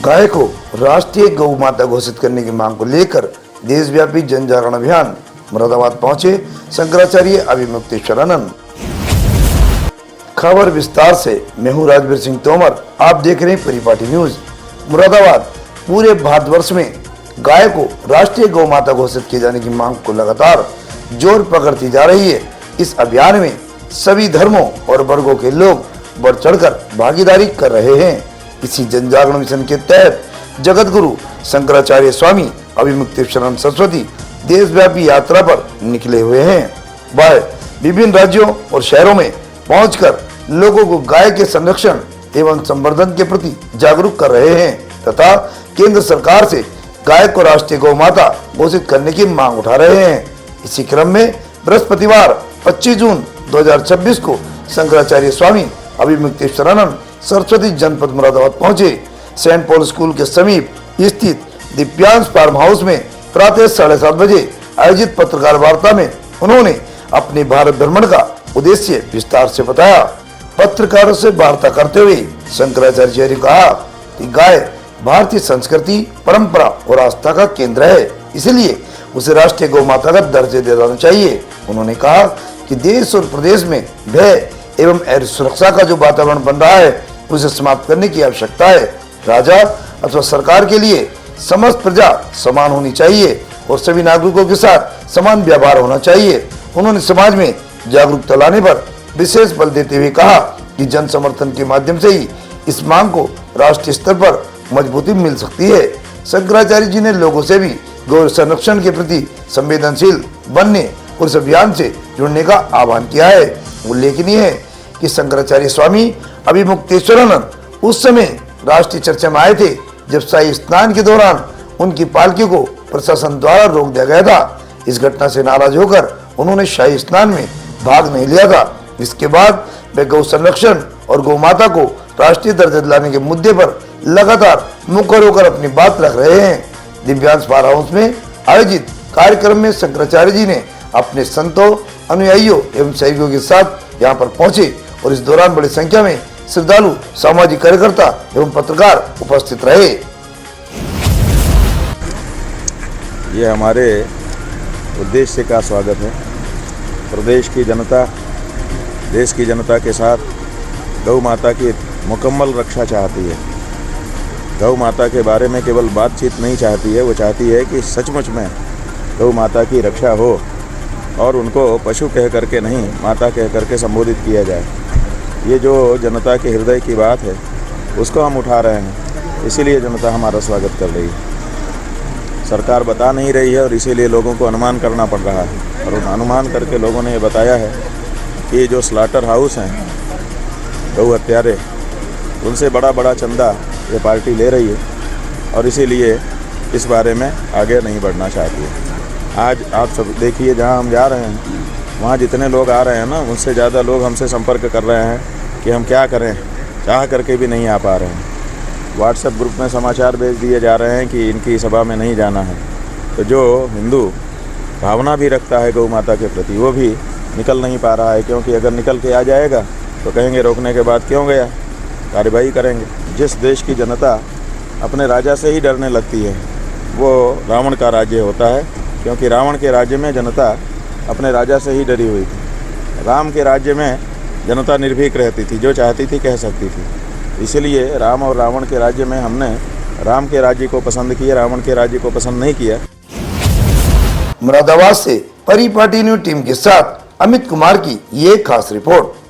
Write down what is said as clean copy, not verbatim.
गाय को राष्ट्रीय गौ माता घोषित करने की मांग को लेकर देशव्यापी जन जागरण अभियान मुरादाबाद पहुंचे शंकराचार्य अभिमुक्तेश्वरानंद। खबर विस्तार से, मैं हूं राजवीर सिंह तोमर, आप देख रहे हैं परिपाटी न्यूज। मुरादाबाद पूरे भारतवर्ष में गाय को राष्ट्रीय गौ माता घोषित किए जाने की मांग को लगातार जोर पकड़ती जा रही है। इस अभियान में सभी धर्मों और वर्गों के लोग बढ़ चढ़कर भागीदारी कर रहे हैं। इसी जन जागरण मिशन के तहत जगत गुरु शंकराचार्य स्वामी अभिमुक्तेश्वरानंद सरस्वती देशव्यापी यात्रा पर निकले हुए हैं। वह विभिन्न राज्यों और शहरों में पहुंचकर लोगों को गाय के संरक्षण एवं संवर्धन के प्रति जागरूक कर रहे हैं तथा केंद्र सरकार से गाय को राष्ट्रीय गौ माता घोषित करने की मांग उठा रहे हैं। इसी क्रम में बृहस्पतिवार 25 जून 2026 को शंकराचार्य स्वामी अभिमुक्तेश्वरानंद सरस्वती जनपद मुरादाबाद पहुंचे। सेंट पॉल स्कूल के समीप स्थित दिव्यांश फार्म हाउस में प्रातः 7:30 बजे आयोजित पत्रकार वार्ता में उन्होंने अपने भारत भ्रमण का उद्देश्य विस्तार से बताया। पत्रकारों से वार्ता करते हुए शंकराचार्य ने कहा कि गाय भारतीय संस्कृति, परंपरा और आस्था का केंद्र है, इसलिए उसे राष्ट्रीय गौ माता का दर्जा दिया जाना चाहिए। उन्होंने कहा कि देश और प्रदेश में भय एवं सुरक्षा का जो वातावरण बन रहा है उसे समाप्त करने की आवश्यकता है। राजा अथवा सरकार के लिए समस्त प्रजा समान होनी चाहिए और सभी नागरिकों के साथ समान व्यवहार होना चाहिए। उन्होंने समाज में जागरूकता लाने पर विशेष बल देते हुए कहा कि जन समर्थन के माध्यम से ही इस मांग को राष्ट्रीय स्तर पर मजबूती मिल सकती है। शंकराचार्य जी ने लोगों से भी गौ संरक्षण के प्रति संवेदनशील बनने और इस अभियान से जुड़ने का आह्वान किया है। उल्लेखनीय है कि शंकराचार्य स्वामी अभिमुक्तेश्वरानंद उस समय राष्ट्रीय चर्चा में आए थे जब शाही स्नान के दौरान उनकी पालकी को प्रशासन द्वारा रोक दिया गया था। इस घटना से नाराज होकर उन्होंने शाही स्नान में भाग नहीं लिया था। इसके बाद वे गौ संरक्षण और गौ माता को राष्ट्रीय दर्जा दिलाने के मुद्दे पर लगातार मुखर होकर अपनी बात रख रहे हैं। दिव्यांश फार्म हाउस में आयोजित कार्यक्रम में शंकराचार्य जी ने अपने संतों, अनुयायियों एवं सहयोगियों के साथ यहाँ पर पहुंचे और इस दौरान बड़ी संख्या में श्रद्धालु, सामाजिक कार्यकर्ता एवं पत्रकार उपस्थित रहे। ये हमारे उद्देश्य का स्वागत है। प्रदेश की जनता, देश की जनता के साथ गौ माता की मुकम्मल रक्षा चाहती है। गौ माता के बारे में केवल बातचीत नहीं चाहती है, वो चाहती है कि सचमुच में गौ माता की रक्षा हो और उनको पशु कह करके नहीं, माता कह करके संबोधित किया जाए। ये जो जनता के हृदय की बात है उसको हम उठा रहे हैं, इसीलिए जनता हमारा स्वागत कर रही है। सरकार बता नहीं रही है और इसीलिए लोगों को अनुमान करना पड़ रहा है और अनुमान करके लोगों ने ये बताया है कि जो स्लाटर हाउस हैं, गौ हत्यारे, उनसे बड़ा बड़ा चंदा ये पार्टी ले रही है और इसीलिए इस बारे में आगे नहीं बढ़ना चाहती है। आज आप सब देखिए, जहाँ हम जा रहे हैं वहाँ जितने लोग आ रहे हैं ना, उनसे ज़्यादा लोग हमसे संपर्क कर रहे हैं कि हम क्या करें, चाह करके भी नहीं आ पा रहे हैं। व्हाट्सएप ग्रुप में समाचार भेज दिए जा रहे हैं कि इनकी सभा में नहीं जाना है। तो जो हिंदू भावना भी रखता है गौ माता के प्रति, वो भी निकल नहीं पा रहा है, क्योंकि अगर निकल के आ जाएगा तो कहेंगे रोकने के बाद क्यों गया, कार्रवाई करेंगे। जिस देश की जनता अपने राजा से ही डरने लगती है वो रावण का राज्य होता है, क्योंकि रावण के राज्य में जनता अपने राजा से ही डरी हुई थी। राम के राज्य में जनता निर्भीक रहती थी, जो चाहती थी कह सकती थी। इसलिए राम और रावण के राज्य में हमने राम के राज्य को पसंद किया, रावण के राज्य को पसंद नहीं किया। मुरादाबाद से परिपाटी न्यूज टीम के साथ अमित कुमार की ये खास रिपोर्ट।